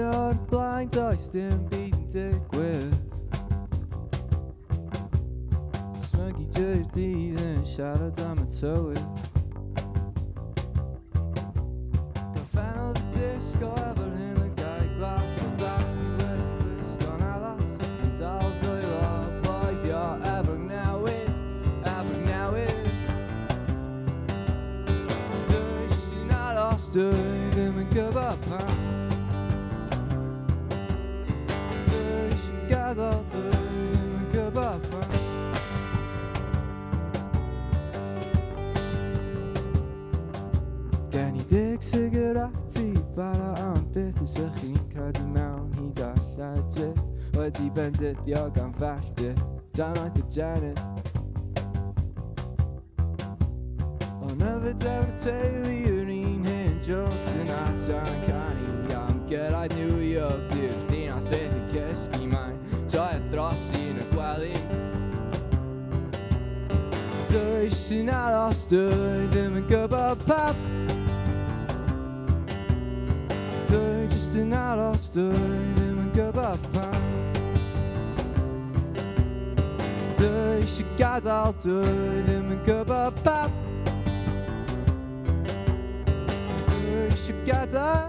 o'r blaen does dim byd yn digwydd. Smygu drwy'r dydd yn siarad am y tywydd. Gorffennodd y disgo efo'r hyn y gael glas o dati wedi gwisgo'n alas. Yn dal dwylo bloeddio efo'r newid, efo'r newid. Dwi sy'n aros, dwi ddim yn gwybod pam. Dwi sy'n gadael, dwi ddim yn gwybod pam. Gen I 10 sigareti bara am byth os ych chi'n credu mewn hyd a lledrych. Wedi bendithio gan felldir Janaeth y Jenny. Ond yfed efo'r teulu yr un hyn jokes yn adran canu am gyrraedd New York. Di'r ddinas beth yn cysgu mae'n troi a throsi yn y gwely. Dwi sy'n aros, dwi ddim yn gwybod pam. Dwi jyst yn aros, dwi ddim yn gwybod pam. Dwi eisiau gadael, dwi ddim yn gwybod pam. Dwi eisiau gadael.